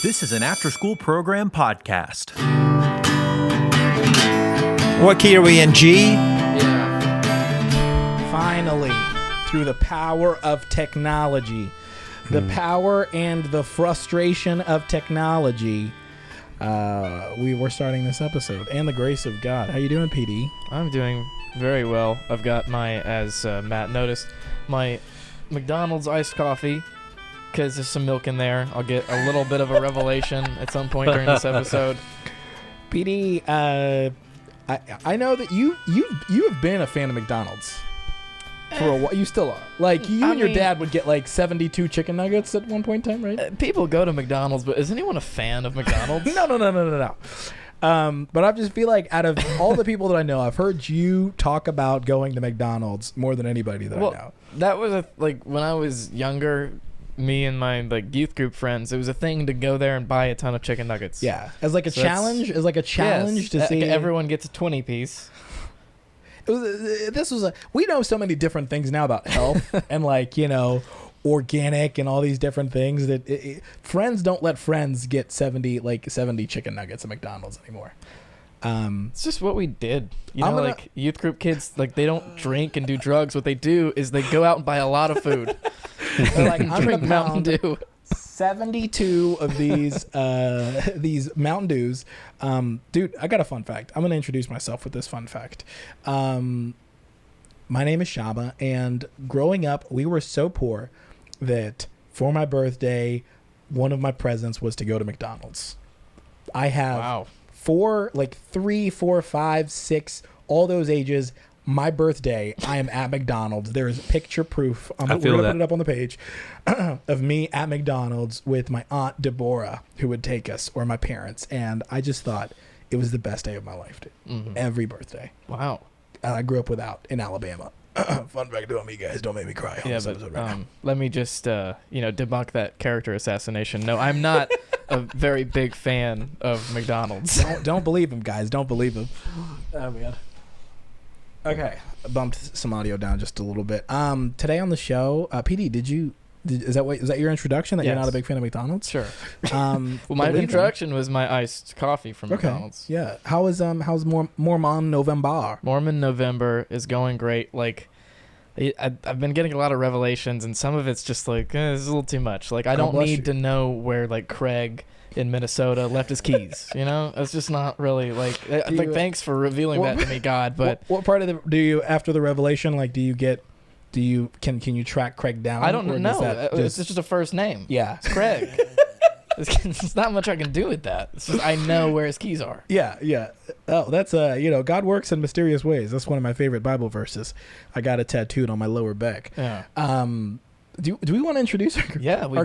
This is an after-school program podcast. What key are we in, G? Yeah. Finally, through the power of technology, the power and the frustration of technology, we were starting this episode, and the grace of God. How you doing, PD? I'm doing very well. I've got my, as Matt noticed, my McDonald's iced coffee, because there's some milk in there. I'll get a little bit of a revelation at some point during this episode. PD, I know that you have been a fan of McDonald's for a while. You still are. Like, you and your dad would get like 72 chicken nuggets at one point in time, right? People go to McDonald's, but is anyone a fan of McDonald's? No. But I just feel like out of all the people that I know, I've heard you talk about going to McDonald's more than anybody that I know. That was when I was younger, me and my youth group friends, it was a thing to go there and buy a ton of chicken nuggets. Yeah, as like a challenge, to see everyone gets a 20 piece. We know so many different things now about health and organic and all these different things that friends don't let friends get 70 chicken nuggets at McDonald's anymore. It's just what we did. Youth group kids, they don't drink and do drugs. What they do is they go out and buy a lot of food. They're like, I'm drink Mountain Dew. 72 of these Mountain Dews. Dude, I got a fun fact. I'm going to introduce myself with this fun fact. My name is Shaba, and growing up, we were so poor that for my birthday, one of my presents was to go to McDonald's. I have 3, 4, 5, 6, all those ages. My birthday, I am at McDonald's. There is picture proof. We're going to put it up on the page of me at McDonald's with my aunt Deborah, who would take us, or my parents. And I just thought it was the best day of my life, dude. Mm-hmm. Every birthday. Wow. I grew up without in Alabama. Fun fact about me, guys. Don't make me cry. Let me just debunk that character assassination. No, I'm not a very big fan of McDonald's. Don't believe him, guys. Don't believe him. Oh man. Okay, I bumped some audio down just a little bit. Today on the show, PD, is that your introduction? That You're not a big fan of McDonald's? Sure. My introduction was my iced coffee from McDonald's. Yeah. How's Mormon November? Mormon November is going great. I've been getting a lot of revelations, and some of it's just it's a little too much. I don't need to know where Craig in Minnesota left his keys. It's just not really thanks for revealing that to me, God. But what part of do you, after the revelation, can you track Craig down? I don't know. It's just a first name. Yeah, it's Craig. It's not much I can do with that. It's just I know where his keys are. Yeah. Oh, that's God works in mysterious ways. That's one of my favorite Bible verses. I got it tattooed on my lower back. Yeah. Do we want to introduce our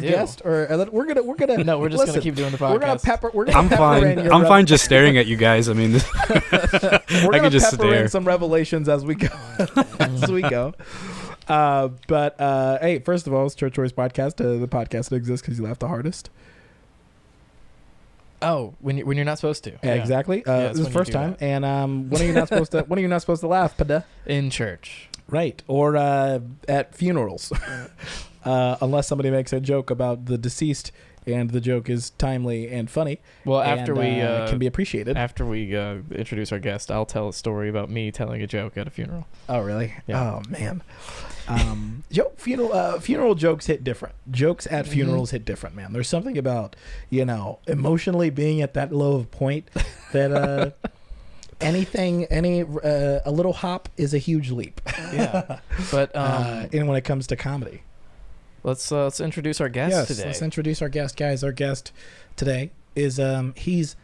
guest, or we're gonna? No, we're just gonna keep doing the podcast. We're gonna pepper. I'm fine just staring at you guys. I mean, I can just pepper in some revelations as we go. But hey, first of all, it's Church Choice Podcast, the podcast that exists because you laugh the hardest. Oh, when you're not supposed to. Yeah, exactly. This is the first time, and when are you not supposed to? When are you not supposed to laugh, Pada? In church. Right, or at funerals, unless somebody makes a joke about the deceased and the joke is timely and funny. Well, after we can be appreciated. After we introduce our guest, I'll tell a story about me telling a joke at a funeral. Oh, really? Yeah. Oh, man. Funeral jokes hit different. Jokes at funerals hit different, man. There's something about emotionally being at that low of point that. A little hop is a huge leap. Yeah, but and when it comes to comedy, let's introduce our guest today. Let's introduce our guest, guys. Our guest today is he's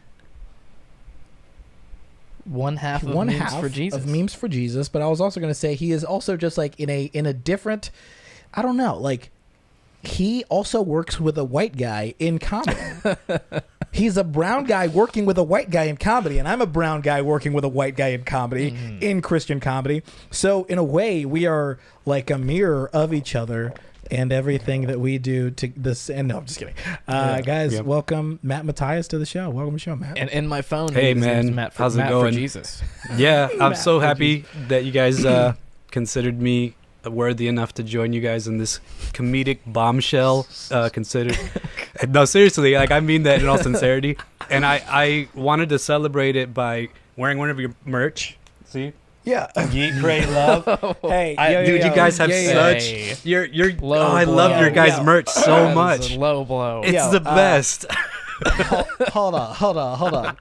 one half of Memes for Jesus. But I was also going to say he is also just in a different, I don't know, he also works with a white guy in comedy. He's a brown guy working with a white guy in comedy, and I'm a brown guy working with a white guy in comedy, in Christian comedy. So in a way, we are like a mirror of each other and everything that we do to this. And no, I'm just kidding. Guys, welcome Matt Matthias to the show. Welcome to the show, Matt. And in my phone, hey man, how's it going? For Jesus. Yeah, I'm so happy that you guys considered me worthy enough to join you guys in this comedic bombshell considered No, seriously, like I mean that in all sincerity. And I wanted to celebrate it by wearing one of your merch. See? Yeah. Yeet, pray, love. Hey, Dude, you guys have such you're I love your guys' merch so much. Low blow. It's the best. Hold on.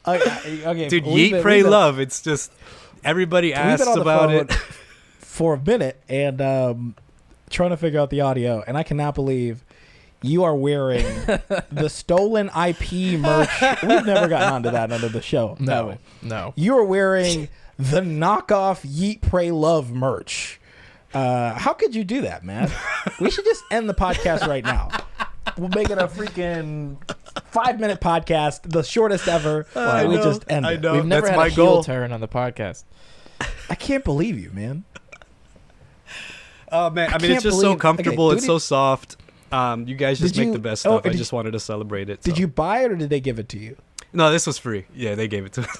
Okay, Dude, we've yeet, pray, been- love. It's just everybody we've asks been on the about phone it. for a minute and trying to figure out the audio, and I cannot believe you are wearing the stolen IP merch. We've never gotten onto that under the show. No. You are wearing the knockoff Yeet Pray Love merch. How could you do that, man? We should just end the podcast right now. We'll make it a freaking 5-minute podcast, the shortest ever. And we just end it. I know. We've never That's had my a heel goal. turn on the podcast. I can't believe you, man. Oh man, I mean can't it's just so believe- comfortable. okay, it's so soft. You guys just Did make you- the best oh, stuff. I did just wanted to celebrate it. Did so. you buy it or did they give it to you? No, this was free. Yeah, they gave it to us.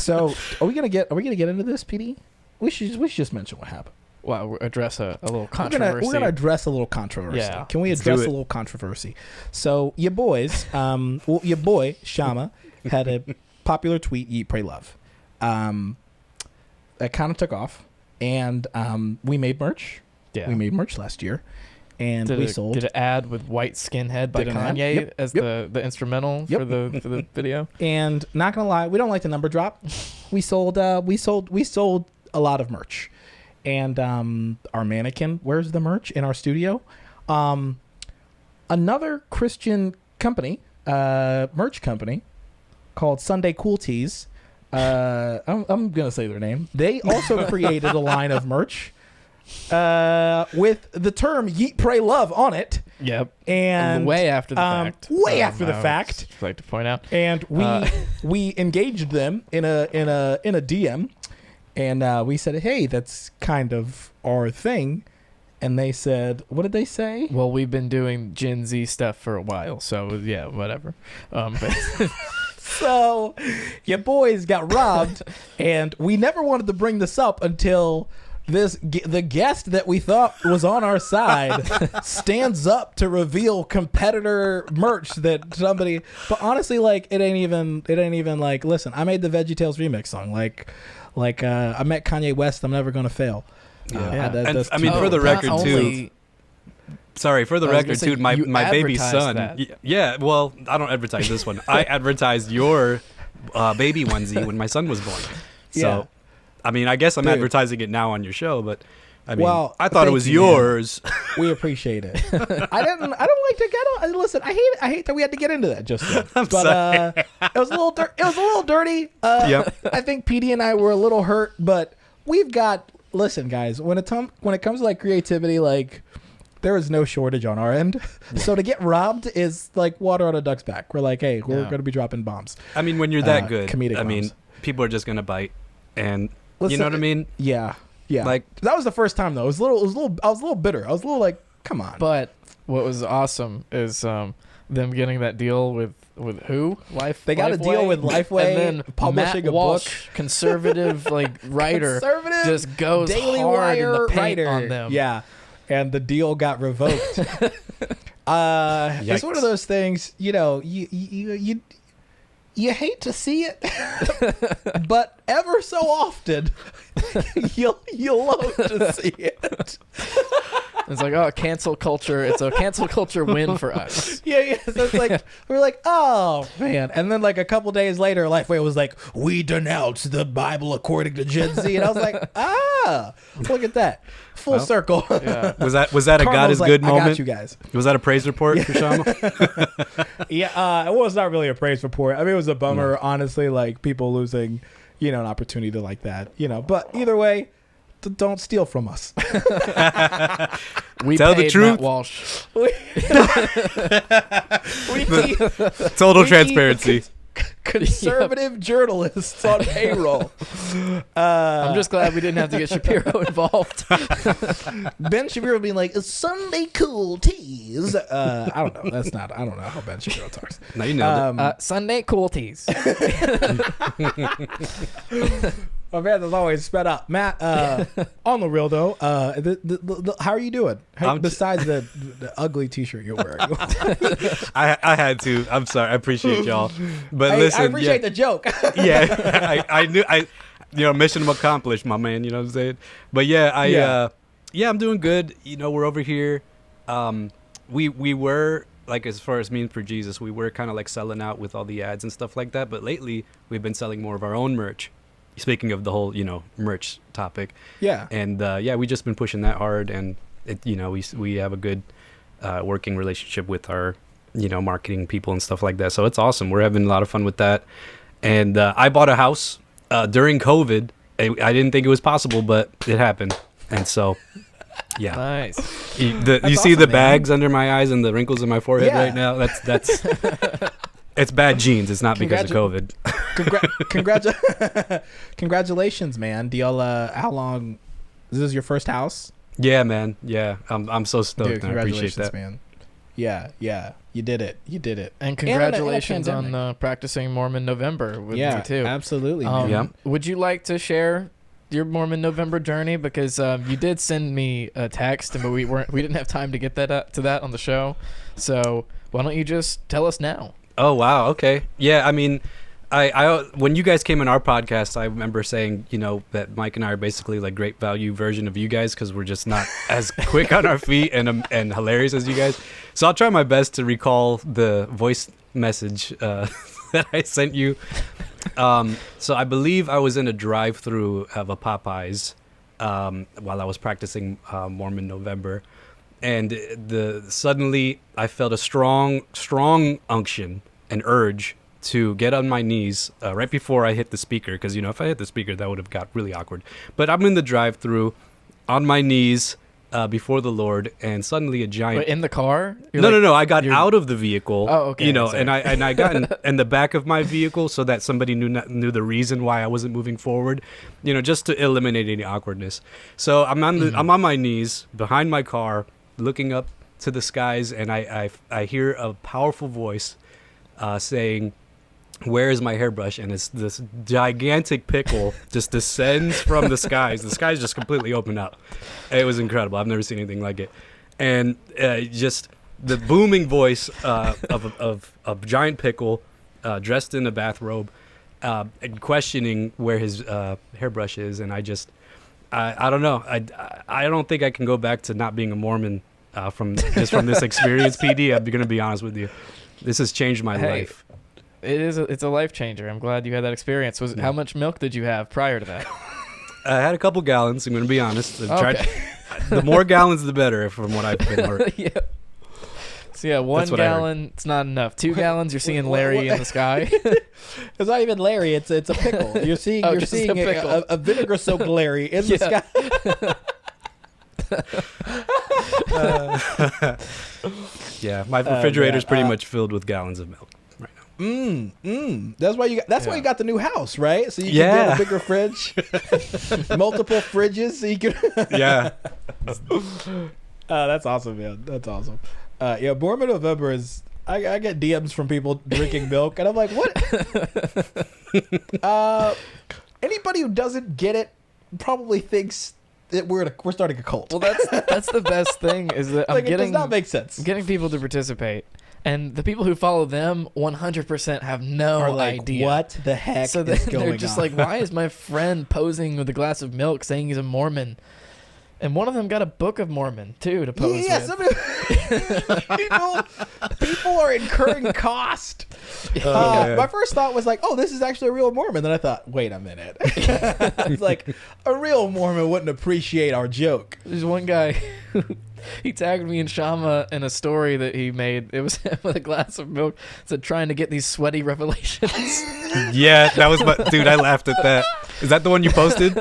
So are we gonna get into this, PD? We should just mention what happened. Well, we'll address a little We're controversy. gonna address a little controversy. Yeah. Can we Let's address do a it. little controversy? So your boys, your boy Shama had a popular tweet, "Eat, Pray, Love." That kind of took off, and we made merch. Yeah. We made merch last year, and did we it, sold. Did it add with White Skinhead by Did an ad. Kanye Yep. as Yep. the instrumental Yep. for the video? And not gonna lie, we don't like the number drop. We sold a lot of merch, and our mannequin wears the merch in our studio. Another Christian company, merch company, called Sunday Cool Tees. I'm gonna say their name. They also created a line of merch with the term "Yeet, Pray, Love" on it. Yep. And way after the fact. Way after the I would fact. just like to point out. And we engaged them in a DM, and we said, "Hey, that's kind of our thing." And they said, "What did they say?" Well, we've been doing Gen Z stuff for a while, so yeah, whatever. But So your boys got robbed, and we never wanted to bring this up until the guest that we thought was on our side stands up to reveal competitor merch that somebody. But honestly, like it ain't even like. Listen, I made the VeggieTales remix song. Like I met Kanye West. I'm never gonna fail. Yeah. That's And, I mean, too- for the not record, too. only- Sorry, for the I was gonna record, say, too. My you baby advertised son. that. Yeah. Well, I don't advertise this one. I advertised your baby onesie when my son was born. So, Yeah. I mean, I guess I'm Dude. advertising it now on your show, but I mean, Well, I thought it thank was you, man. yours. We appreciate it. I don't like to get on. Listen, I hate that we had to get into that just yet. But it was a little dirty. Yep. I think PD and I were a little hurt, but we've got. Listen, guys, when it comes to like creativity, like there is no shortage on our end. So to get robbed is like water on a duck's back. We're like, hey, we're going to be dropping bombs. I mean, when you're that good, comedic I mean, bombs. people are just gonna bite, and you Listen, know what I mean. Yeah. Like that was the first time though. I was a little bitter. I was a little like, come on. But what was awesome is them getting that deal with who? They got a deal with Lifeway, and then publishing Matt a Walsh, book. conservative like writer, Conservative just goes Daily hard in Wire the paint writer on them. Yeah, and the deal got revoked. It's one of those things, you know, you hate to see it, but ever so often, you'll love to see it. It's like, oh, cancel culture. It's a cancel culture win for us. Yeah. So it's like we're like, oh man, and then like a couple days later, Lifeway was like, we denounce the Bible according to Gen Z, and I was like, look at that, full circle. Yeah. was that a God Karma's is like, good I moment? got you guys. Was that a praise report for Shama? Yeah, it was not really a praise report. I mean, it was a bummer, honestly, like people losing, an opportunity to like that, But either way, don't steal from us. We Tell the paid truth. Matt Walsh. Total transparency. Conservative journalists on payroll. I'm just glad we didn't have to get Shapiro involved. Ben Shapiro being like, Sunday cool teas. I don't know. I don't know how Ben Shapiro talks. No, you nailed it. Sunday cool teas. My man is always sped up. Matt, on the real though, how are you doing? Besides the ugly T-shirt you're wearing. I had to. I'm sorry. I appreciate y'all. But listen, I appreciate the joke. Yeah, I knew. Mission accomplished, my man. You know what I'm saying? But yeah, I'm doing good. We're over here. We were like, as far as Memes for Jesus, we were kind of like selling out with all the ads and stuff like that. But lately, we've been selling more of our own merch. Speaking of the whole, merch topic. Yeah. And we just been pushing that hard, and we have a good working relationship with our, marketing people and stuff like that. So it's awesome. We're having a lot of fun with that. And I bought a house during COVID. I didn't think it was possible, but it happened. And so, yeah. Nice. You see the bags under my eyes and the wrinkles in my forehead right now? That's it's bad genes. It's not because of COVID. Congratulations, man. Do y'all how long this is your first house? Yeah, man. Yeah. I'm so stoked. Dude, and I appreciate that, man. Yeah. You did it. And congratulations on practicing Mormon November with me too. Absolutely. Man. Would you like to share your Mormon November journey? Because you did send me a text, but we didn't have time to get to that on the show. So why don't you just tell us now? Oh wow, okay. Yeah, I mean, I when you guys came on our podcast, I remember saying, that Mike and I are basically like great value version of you guys because we're just not as quick on our feet and hilarious as you guys. So I'll try my best to recall the voice message that I sent you. So I believe I was in a drive-through of a Popeyes while I was practicing Mormon November. And suddenly I felt a strong unction and urge to get on my knees right before I hit the speaker. Because, if I hit the speaker, that would have got really awkward. But I'm in the drive-thru on my knees before the Lord, and suddenly a giant... Wait, in the car? No. I got out of the vehicle. Oh, okay. And I got in the back of my vehicle so that somebody knew the reason why I wasn't moving forward, just to eliminate any awkwardness. So I'm on my knees behind my car, looking up to the skies, and I hear a powerful voice saying, "Where is my hairbrush?" And it's this gigantic pickle just descends from the skies. The skies just completely open up. It was incredible. I've never seen anything like it. And just the booming voice of a giant pickle dressed in a bathrobe and questioning where his hairbrush is. And I don't know. I don't think I can go back to not being a Mormon from this experience, PD. I'm going to be honest with you. This has changed my life. It's a life changer. I'm glad you had that experience. How much milk did you have prior to that? I had a couple gallons. I'm going to be honest. The more gallons, the better, from what I've been heard. Yeah. So 1 gallon, it's not enough. 2 gallons, you're seeing Larry in the sky. It's not even Larry. It's a pickle. You're seeing a vinegar-soaked Larry in the sky. Yeah, my refrigerator's pretty much filled with gallons of milk right now. That's why you got the new house, right? So you can get a bigger fridge, multiple fridges, so you can. Yeah. That's awesome, man. That's awesome. Mormon November is. I get DMs from people drinking milk, and I'm like, what? Anybody who doesn't get it probably thinks that we're starting a cult. Well, that's the best thing is that it does not make sense. I'm getting people to participate, and the people who follow them 100% have no idea what the heck so is going on. They're just like, why is my friend posing with a glass of milk saying he's a Mormon? And one of them got a Book of Mormon too to pose with. People are incurring cost. My first thought was like, oh, this is actually a real Mormon. Then I thought, wait a minute. It's like a real Mormon wouldn't appreciate our joke. There's one guy he tagged me and Shama in a story that he made. It was him with a glass of milk. It said, trying to get these sweaty revelations. Yeah, that was dude, I laughed at that. Is that the one you posted?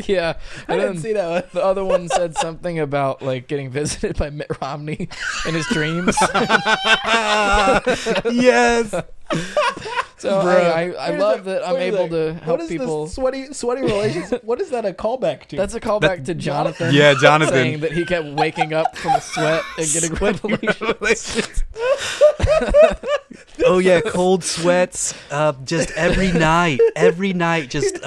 Yeah. I didn't see that one. The other one said something about like getting visited by Mitt Romney in his dreams. Yes. So I love that I'm able to help people. Sweaty relations? What is that a callback to? That's a callback to Jonathan. Yeah, Jonathan. Saying that he kept waking up from the sweat and getting revelations. Oh yeah, cold sweats just every night just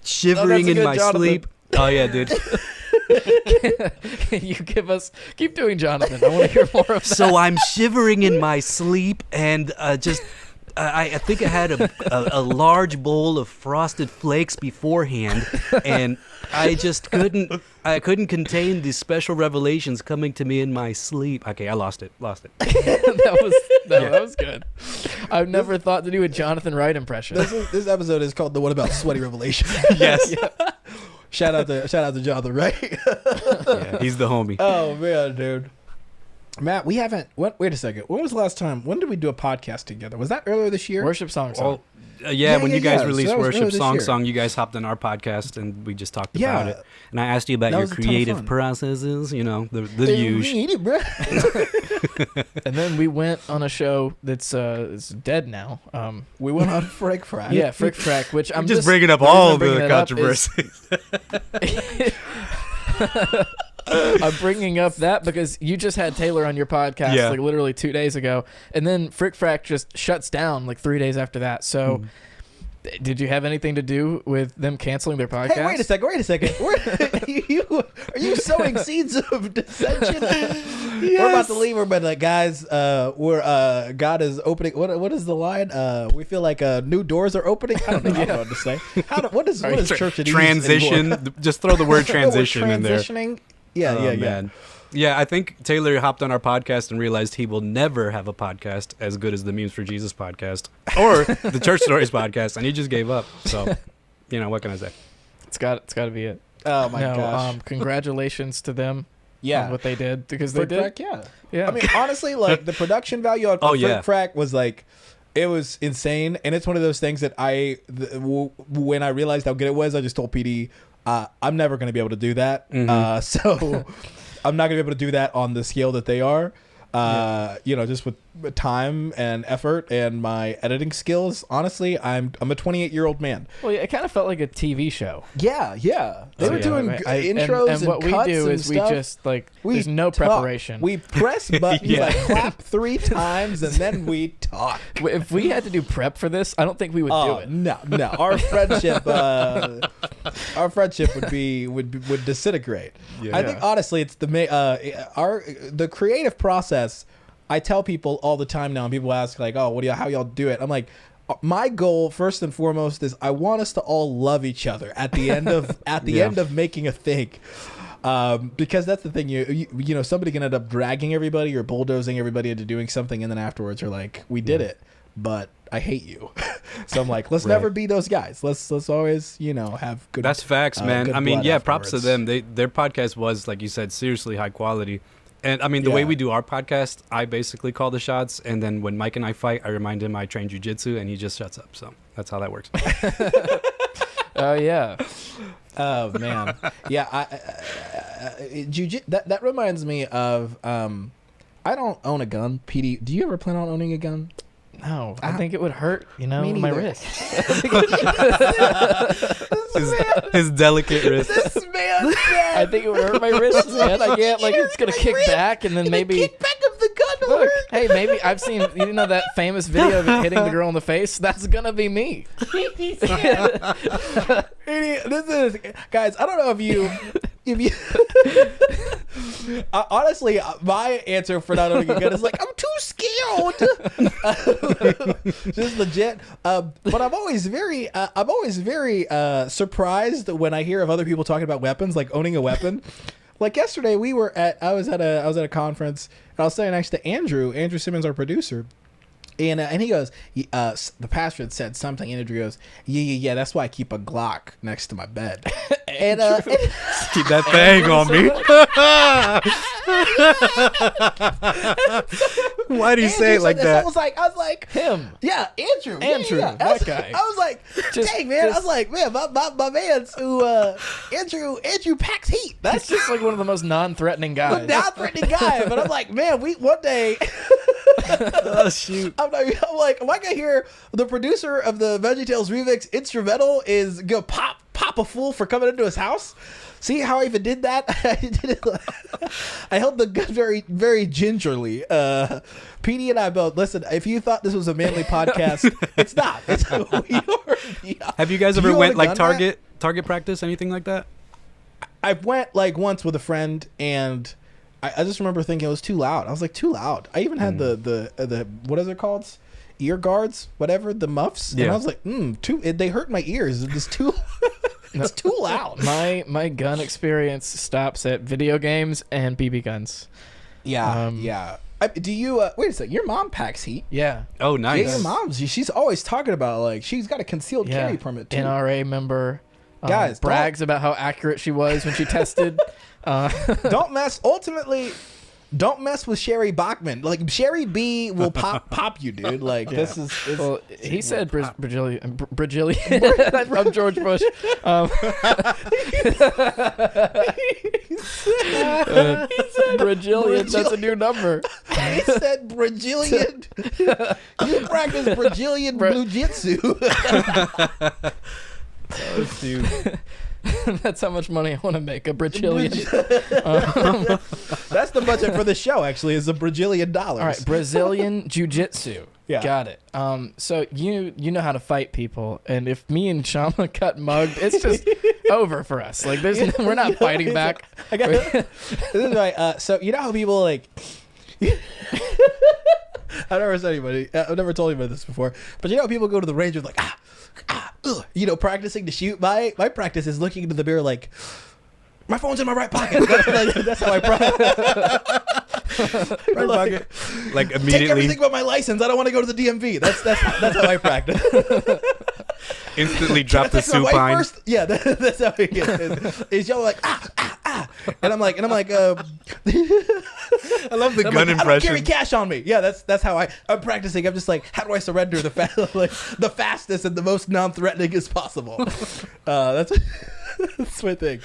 shivering in good, my Jonathan. sleep. Oh yeah, dude. Can you keep doing Jonathan? I want to hear more of that. So I'm shivering in my sleep, and I think I had a large bowl of Frosted Flakes beforehand, and I just couldn't contain the special revelations coming to me in my sleep. Okay, I lost it. that was good. I've never thought to do a Jonathan Wright impression. This episode is called the What About Sweaty Revelation. Yes. Shout out to Jonathan, right? Yeah, he's the homie. Oh man, dude. Matt, we haven't. Wait a second. When was the last time? When did we do a podcast together? Was that earlier this year? Worship song. When you guys released So that was earlier Worship this year. Song, you guys hopped on our podcast and we just talked about it. And I asked you about That your was a ton of creative fun. processes, you know, the usual. And then we went on a show that's it's dead now. We went on Frick Frack. Yeah, Frick Frack, which I'm just bringing up the reason all I'm bringing the it up is- controversies. I'm bringing up that because you just had Taylor on your podcast Yeah. like literally 2 days ago, and then Frick Frack just shuts down like 3 days after that. So, did you have anything to do with them canceling their podcast? Hey, wait a second. Are you sowing seeds of dissension? We're about to leave. We're about to, guys. God is opening. What is the line? We feel like new doors are opening. I don't know. I don't know what to say. What is church at ease Transition. anymore? Just throw the word We're transition in there. transitioning. Yeah, Oh, yeah. man. Yeah, I think Taylor hopped on our podcast and realized he will never have a podcast as good as the Memes for Jesus podcast or the Church Stories podcast, and he just gave up. So, what can I say? It's got to be it. Oh my gosh. Congratulations to them. Yeah. On what they did because they Frick did. Frack, yeah. Yeah. I mean, honestly, like the production value on Frick Frack was like, it was insane, and it's one of those things that when I realized how good it was, I just told PD, I'm never going to be able to do that. So I'm not going to be able to do that on the scale that they are. Just with time and effort and my editing skills. Honestly, I'm a 28-year-old man. Well, yeah, it kind of felt like a TV show. Yeah. They were doing intros and what we cuts do and is stuff. we just there's no talk. preparation. We press buttons, like clap 3 times, and then we talk. If we had to do prep for this, I don't think we would do it. No. Our friendship, would disintegrate. Yeah. I think honestly, it's the creative process. I tell people all the time now, and people ask like, "Oh, how y'all do it?" I'm like, my goal first and foremost is I want us to all love each other at the end of end of making a thing. Because that's the thing, somebody can end up dragging everybody or bulldozing everybody into doing something, and then afterwards you're like, we did it, but I hate you. So I'm like, let's never be those guys. Let's always have good. That's facts, man. good I mean, blood props to afterwards. them. Their podcast was, like you said, seriously high quality. And I mean, the way we do our podcast, I basically call the shots, and then when Mike and I fight, I remind him I train jujitsu, and he just shuts up. So that's how that works. Oh yeah. Oh man, yeah. That reminds me of. I don't own a gun. PD, do you ever plan on owning a gun? No, I think it would hurt, me my neither. wrist. His delicate wrist. This man said, I think it would hurt my wrist, man. I can't it's gonna kick back and then maybe kick back of the gun. look. Hey, maybe I've seen that famous video of it hitting the girl in the face. That's gonna be me. This is, guys. I don't know if you. Honestly, my answer for not owning a gun is like, I'm too scared. Just legit. But I'm always very surprised when I hear of other people talking about weapons, like owning a weapon. Like yesterday, I was at a conference, and I was sitting next to Andrew Simmons, our producer. And he goes, the pastor had said something, and Andrew goes, yeah, that's why I keep a Glock next to my bed. and Keep that thing on me. Why do you say it like that? I was like, Him. yeah, Andrew, that guy. I was like, dang man, I was like, man, my man's who Andrew packs heat. That's just like one of the most non-threatening guys. not threatening guy, but I'm like, man, one day. Oh shoot. I'm like, am I gonna hear the producer of the VeggieTales remix instrumental is gonna pop a fool for coming into his house? See how I even did that? I held the gun very, very gingerly. PD and I both, listen, if you thought this was a manly podcast, it's not. It's Have you guys Do ever you own went a like gun, Target target practice, anything like that? I went like once with a friend, and I just remember thinking it was too loud. I was like, too loud. I even had the what is it called? Ear guards, whatever, the muffs. Yeah. And I was like, they hurt my ears. It's too it's too loud. My gun experience stops at video games and BB guns. Yeah, yeah. Do you wait a second? Your mom packs heat. Yeah. Oh, nice. Yeah, your mom's. She's always talking about like she's got a concealed carry permit too. NRA member. Guys, brags about how accurate she was when she tested. Don't mess. Ultimately, don't mess with Sherry Bachman. Like Sherry B will pop you, dude. Like this is. Well, he said Brazilian. From George Bush. He said Brazilian. That's a new number. He said Brazilian. You practice Brazilian jiu-jitsu. Oh, dude. That's how much money I want to make. A Brazilian. That's the budget for the show. Actually, is $1 Brazilian. All right, Brazilian jiu-jitsu. Yeah. Got it. So you know how to fight people, and if me and Shama got mugged, it's just over for us. Like we're not fighting back. This is right. So you know how people like. I've never said anybody. I've never told anybody this before. But you know how people go to the range with like practicing to shoot. My practice is looking into the mirror like my phone's in my right pocket. That's how I practice. Right pocket. Like immediately. Take everything but my license. I don't want to go to the DMV. That's how I practice. Instantly drop the supine. First? Yeah, that's how he gets. Is y'all like and I'm like I love the gun I impression. don't carry cash on me. Yeah, that's how I'm practicing. I'm just like, how do I surrender the fastest and the most non-threatening as possible? That's my thing.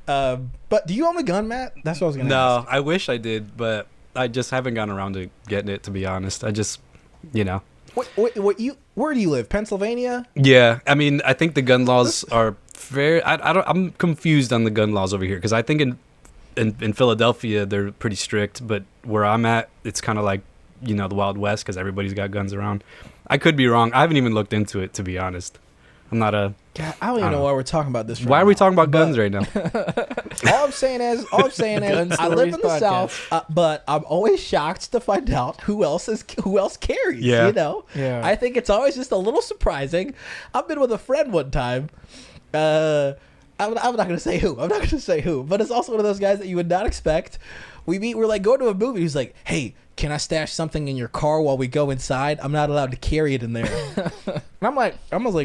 But do you own a gun, Matt? That's what I was gonna ask. No, I wish I did, but I just haven't gotten around to getting it. To be honest, I just, Where do you live? Pennsylvania? Yeah, I mean, I think the gun laws are fair. I'm confused on the gun laws over here because I think in Philadelphia they're pretty strict, but where I'm at, it's kind of like the Wild West because everybody's got guns around. I could be wrong. I haven't even looked into it, to be honest. I'm not a. God, I don't even know why we're talking about this. Why are we talking about guns right now? All I'm saying is, I live in the South, but I'm always shocked to find out who else carries. Yeah. Yeah. I think it's always just a little surprising. I've been with a friend one time. I'm not gonna say who. But it's also one of those guys that you would not expect. We're like going to a movie. He's like, "Hey, can I stash something in your car while we go inside? I'm not allowed to carry it in there." And I'm like,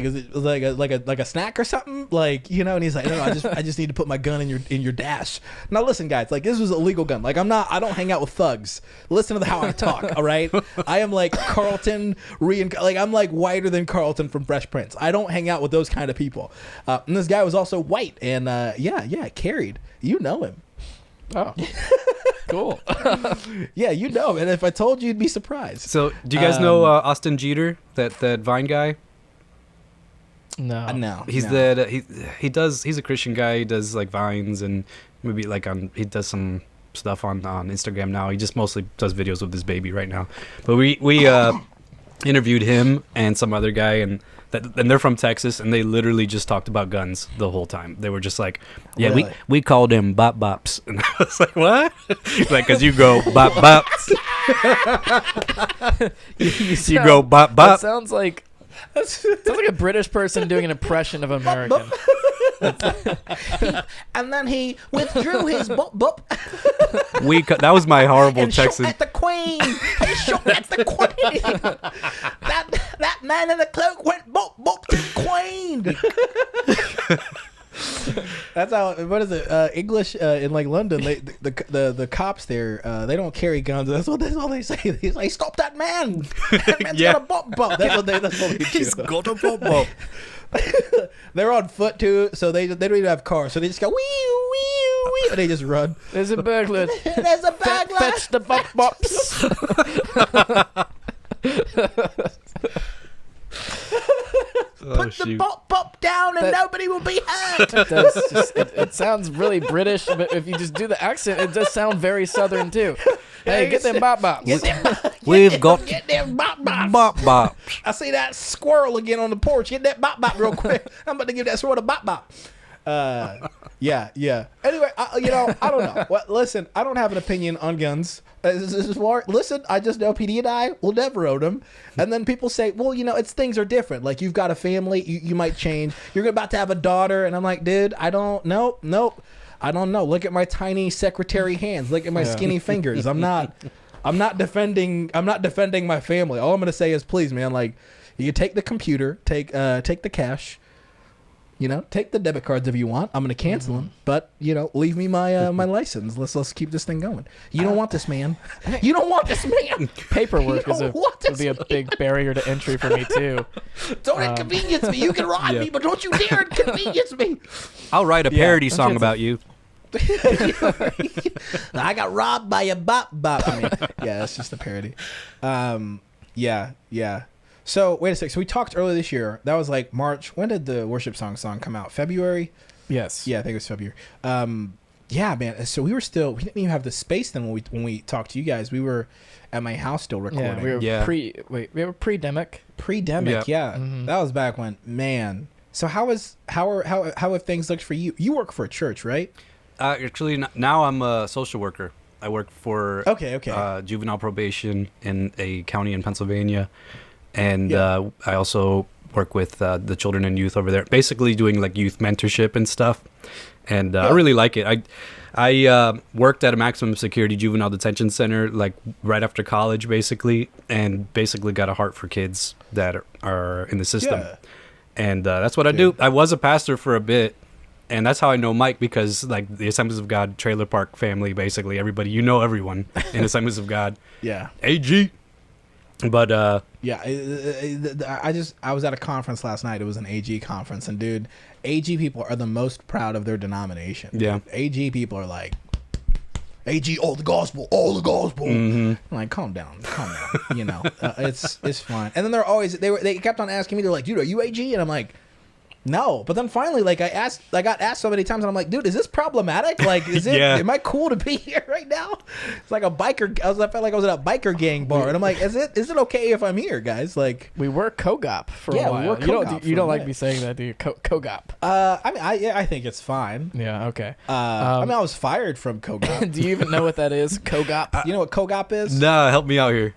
is it like a snack or something? Like, and he's like, no, I just need to put my gun in your dash. Now listen, guys, like this was a legal gun. Like I don't hang out with thugs. Listen to how I talk, all right? I am like Carlton I'm like whiter than Carlton from Fresh Prince. I don't hang out with those kind of people. And this guy was also white and carried. You know him. Oh, cool. Yeah, and if I told you, you'd be surprised. So, do you guys know Austin Jeter, that Vine guy? No. No. He's he's a Christian guy. He does like Vines and maybe he does some stuff on Instagram now. He just mostly does videos with his baby right now. But we interviewed him and some other guy and they're from Texas and they literally just talked about guns the whole time. They were just like, yeah, really? we called them bop bops. And I was like, what? Like, cause you go bop bops. you go bop bop. That sounds like a British person doing an impression of American. And then he withdrew his bop. That was my horrible and Texan. Shot at the Queen. He shot at the Queen. That man in the cloak went bop to the Queen. That's how. What is it? English in like London, the cops there, they don't carry guns. That's all they say. They say, "Stop that man! That man's got a bop." That's what they do. He's got a bop. They're on foot too, so they don't even have cars. So they just go wee, and they just run. There's a burglar. There's a burglar. Fetch the bop bops. Put the bop down and nobody will be hurt. It sounds really British, but if you just do the accent, it does sound very Southern too. Hey, get them bop bops. We've got Get them bop bops. bop bops. I see that squirrel again on the porch. Get that bop bop real quick. I'm about to give that squirrel a bop bop. Yeah. Anyway, I don't know. Well, listen, I don't have an opinion on guns. Listen, I just know PD and I will never own them. And then people say, well, things are different. Like, you've got a family, you might change. You're about to have a daughter, and I'm like, dude, I don't know. Nope. I don't know. Look at my tiny secretary hands. Look at my skinny fingers. I'm not defending my family. All I'm gonna say is, please, man, like, you take the computer, take the cash. Take the debit cards if you want. I'm gonna cancel them, but leave me my my license. Let's keep this thing going. You don't want this, man. You don't want this, man. Paperwork would be a big barrier to entry for me too. Don't inconvenience me. You can rob me, but don't you dare inconvenience me. I'll write a parody song about you. I got robbed by a bop bop. Yeah, that's just a parody. Yeah. So wait a sec. So we talked earlier this year. That was like March. When did the worship song come out? February? Yes. Yeah, I think it was February. Yeah, man. So we didn't even have the space then when we talked to you guys. We were at my house still recording. Yeah, we were pre-demic. Pre-demic, yeah. Mm-hmm. That was back when, man. So how have things looked for you? You work for a church, right? Actually, now I'm a social worker. I work for juvenile probation in a county in Pennsylvania. And I also work with the children and youth over there, basically doing like youth mentorship and stuff. And I really like it. I worked at a maximum security juvenile detention center like right after college, basically, and basically got a heart for kids that are in the system. Yeah. And that's what I do. I was a pastor for a bit. And that's how I know Mike, because like the Assemblies of God trailer park family, basically everybody, everyone in Assemblies of God. Yeah. AG. But I was at a conference last night. It was an AG conference, and dude, AG people are the most proud of their denomination. Yeah. AG people are like, AG, all the gospel. Mm-hmm. I'm like, calm down. It's fine. And then they kept on asking me, they're like, dude, are you AG? And I'm like, no. But then finally, like, I got asked so many times, and I'm like, dude, is this problematic? Like, am I cool to be here right now? It's like a biker. I felt like I was at a biker gang bar, and I'm like, is it okay if I'm here, guys? Like, we were Kogop for a while. We were Kogop you don't like me saying that, do you? Kogop. I think it's fine. Yeah. Okay. I was fired from Kogop. Do you even know what that is? Kogop. You know what Kogop is? No, help me out here.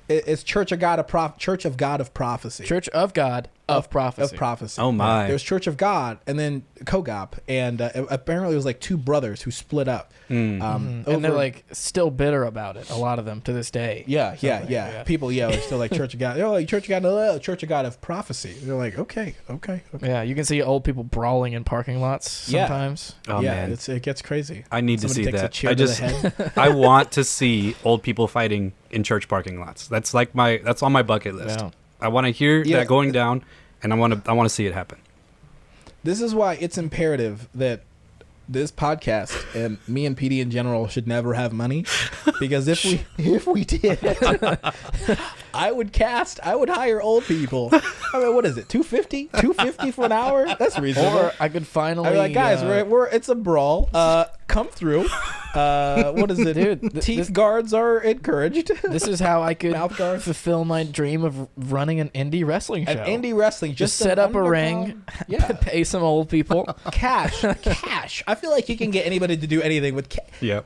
It's Church of God of Prophecy. Church of God of Prophecy. Oh my! There's Church of God, and then Kogop, and apparently it was like two brothers who split up. And they're like still bitter about it. A lot of them to this day. Yeah. People, are still like Church of God. They're like Church of God of Prophecy. They're like, okay. Yeah, you can see old people brawling in parking lots sometimes. Oh man, it gets crazy. I need Somebody to see takes that. A chair to the head. I want to see old people fighting in church parking lots. That's like that's on my bucket list. Yeah. I want to hear that going down, and I want to see it happen. This is why it's imperative that this podcast and me and PD in general should never have money, because if we did, I would hire old people. I mean, what is it? $250 for an hour? That's reasonable. Or I could finally. I'd be like, guys, it's a brawl. Come through. What is it, dude? Teeth guards are encouraged. This is how I could fulfill my dream of running an indie wrestling show. An indie wrestling, just set up a ring, pay some old people, cash. I feel like you can get anybody to do anything with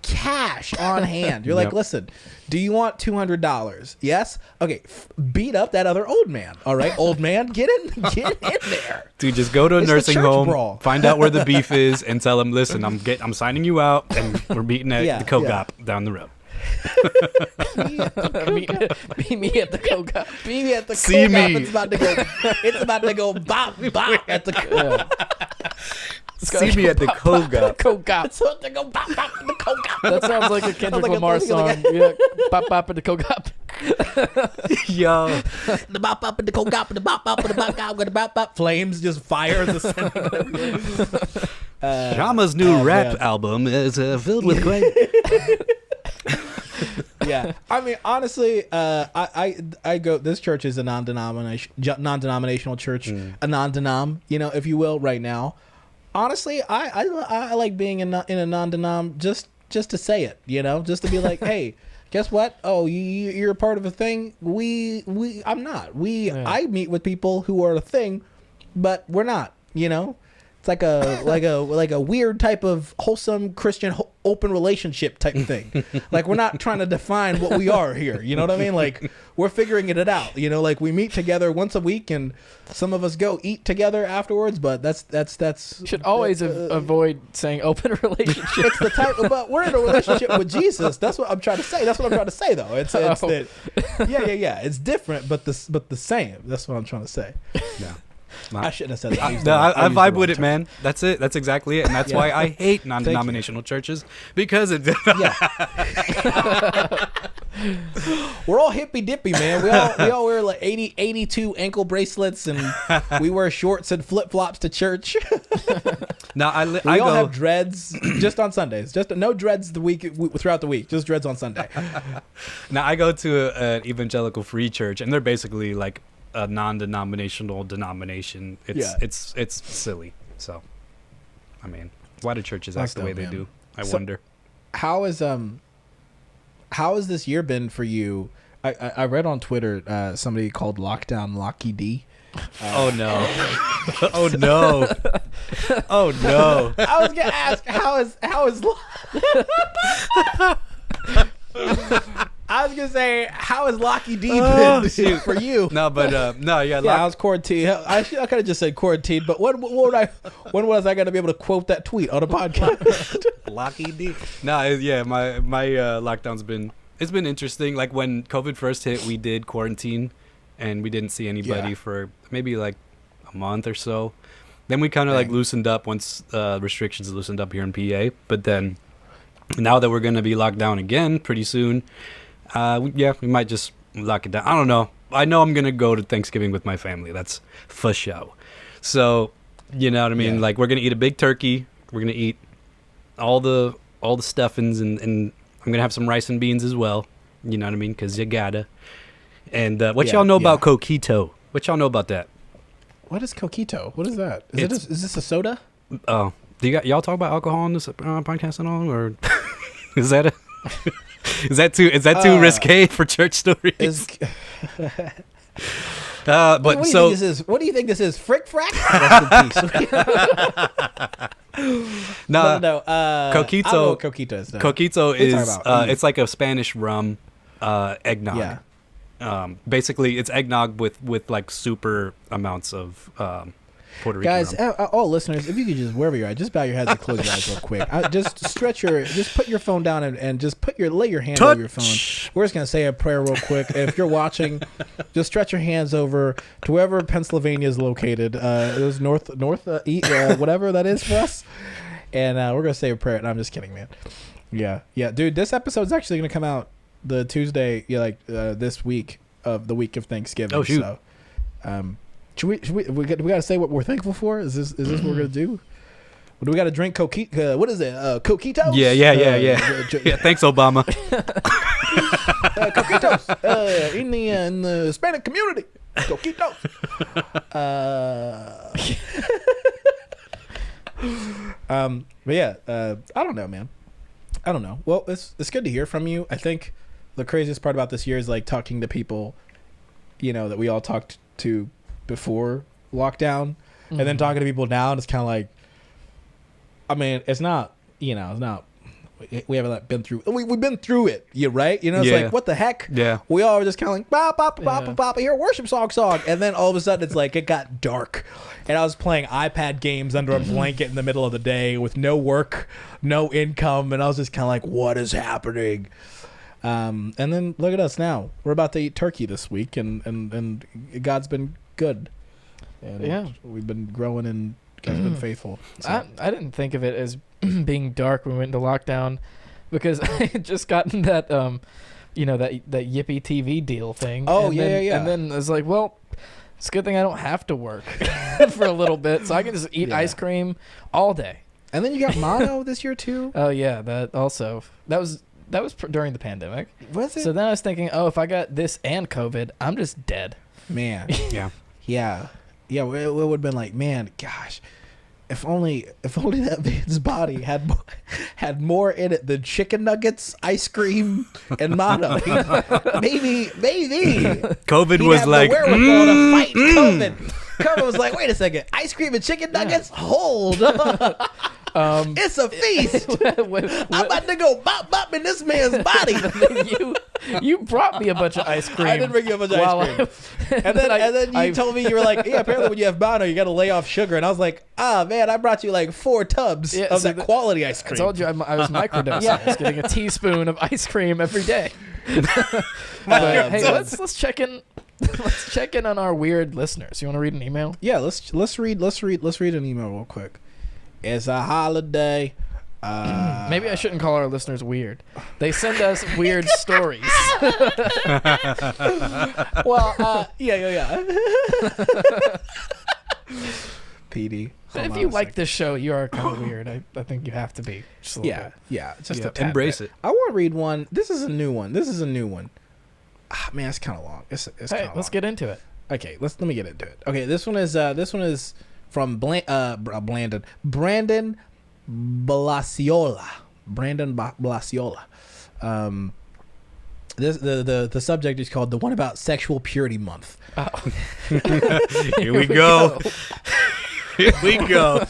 cash on hand. You're like, listen, do you want $200? Yes. Okay. Beat up that other old man. All right, old man, get in there. Dude, just go to a nursing home, find out where the beef is, and tell them, listen, I'm signing you out, and we're meeting at the Kogop down the road. Meet me at the Kogop. Meet me at the See Kogop. me. It's about to go bop at the See me at the Kogop. Kogop. It's about to go bop at the Kogop. That sounds like a Kendrick Lamar song. Yeah, bop at the Kogop. Yo, the bop at the Kogop, the bop at the bop. Flames just fire ascending. Shama's new rap album is filled with great. Yeah, I mean, honestly, I go. This church is a non-denominational church, a non-denom, if you will, right now. Honestly, I like being in a non-denom just to say it, just to be like, hey, guess what? Oh, you're a part of a thing. I'm not. I meet with people who are a thing, but we're not. You know, it's like a weird type of wholesome Christian open relationship type thing. Like we're not trying to define what we are here. You know what I mean? Like we're figuring it out. You know, like we meet together once a week, and some of us go eat together afterwards. But that's you should always avoid saying open relationship. It's the type, but we're in a relationship with Jesus. That's what I'm trying to say. That's what I'm trying to say, though. It's that, yeah. It's different, but the same. That's what I'm trying to say. Yeah. I shouldn't have said that. No, I vibe with it, man. That's it. That's exactly it, and that's why I hate non-denominational churches, because it. We're all hippy dippy, man. We all wear like 82 ankle bracelets, and we wear shorts and flip flops to church. Now we all have dreads just on Sundays. Just no dreads throughout the week. Just dreads on Sunday. Now I go to an evangelical free church, and they're basically like a non-denominational denomination. It's silly. So, I mean, why do churches act the way they do? I wonder. How has this year been for you? I read on Twitter somebody called Lockdown Locky D. Oh no! Oh no! Oh no! I was gonna ask I was gonna say, how has Locky D been for you? No, but no, yeah. I was quarantined. I could have just said quarantined, but when was I gonna be able to quote that tweet on a podcast? Locky D. No, yeah, my lockdown's been interesting. Like when COVID first hit, we did quarantine, and we didn't see anybody for maybe like a month or so. Then we kind of like loosened up once restrictions loosened up here in PA. But then now that we're gonna be locked down again pretty soon. We might just lock it down. I don't know. I know I'm gonna go to Thanksgiving with my family. That's for show. So, you know what I mean? Yeah. Like we're gonna eat a big turkey. We're gonna eat all the stuffings, and I'm gonna have some rice and beans as well. You know what I mean? Because you gotta. And what y'all know about coquito? What y'all know about that? What is coquito? What is that? Is this a soda? Oh, y'all talk about alcohol on this podcast at all, or is that a? Is that too risque for church stories? But what do you think this is? Frick frack? No. Coquito. I don't know what coquito is. No. Coquito is it's like a Spanish rum eggnog. Yeah. Basically, it's eggnog with like super amounts of Puerto Rican guys, rum. All listeners, if you could just wherever you're at, just bow your heads and close your eyes real quick. Just put your phone down and just lay your hand over your phone. We're just gonna say a prayer real quick. If you're watching, just stretch your hands over to wherever Pennsylvania is located. It was north, whatever that is for us. And we're gonna say a prayer. And I'm just kidding, man. Yeah, dude. This episode's actually gonna come out the Tuesday, this week of the week of Thanksgiving. Oh shoot. So, should we gotta say what we're thankful for? Is this what we're gonna do? Do we gotta drink coquito? What is it? Coquitos? Yeah. Yeah. Thanks, Obama. Coquitos in the Hispanic community. Coquitos. But yeah, I don't know, man. I don't know. Well, it's good to hear from you. I think the craziest part about this year is like talking to people, that we all talked to before lockdown, and then talking to people now, and it's kind of like, I mean, it's not, we haven't been through, we've been through it, right? It's like, what the heck? Yeah. We all were just kind of like, bop, bop, bop, bop, bop, here, worship song. And then all of a sudden it's like, it got dark, and I was playing iPad games under a blanket in the middle of the day with no work, no income, and I was just kind of like, what is happening? And then look at us now. We're about to eat turkey this week, and God's been good. And we've been growing, and God's been faithful. So. I didn't think of it as being dark when we went into lockdown, because I had just gotten that that Yippee TV deal thing. Oh, and yeah. And then I was like, well, it's a good thing I don't have to work for a little bit, so I can just eat ice cream all day. And then you got mono this year too. Oh yeah, that also. That was during the pandemic. Was it? So then I was thinking, if I got this and COVID, I'm just dead. Man. Yeah. Yeah. It would have been like, man, gosh, if only that man's body had more in it than chicken nuggets, ice cream, and mono. Maybe COVID he'd was have like, the wherewithal to fight COVID. COVID was like, wait a second, ice cream and chicken nuggets? Hold up. It's a feast. I'm about to go bop in this man's body. you brought me a bunch of ice cream. I did bring you a bunch of ice cream. And then you told me, you were like, yeah, apparently when you have mono, you got to lay off sugar. And I was like, man, I brought you like 4 tubs of that quality ice cream. I told you I was microdosing. Yeah. I was getting a teaspoon of ice cream every day. But, hey, let's check in. Let's check in on our weird listeners. You want to read an email? Yeah, let's read an email real quick. It's a holiday. Maybe I shouldn't call our listeners weird. They send us weird stories. Well, yeah. PD. If you like this show, you are kind of weird. I think you have to be. Just a little bit. Yeah. Just Yeah, embrace it. I want to read one. This is a new one. Man, it's kind of long. It's Hey, let's get into it. Okay, let me get into it. Okay, this one is from Brandon Balaciola. The subject is called "The One About Sexual Purity Month." Oh. Here we go. Here we go.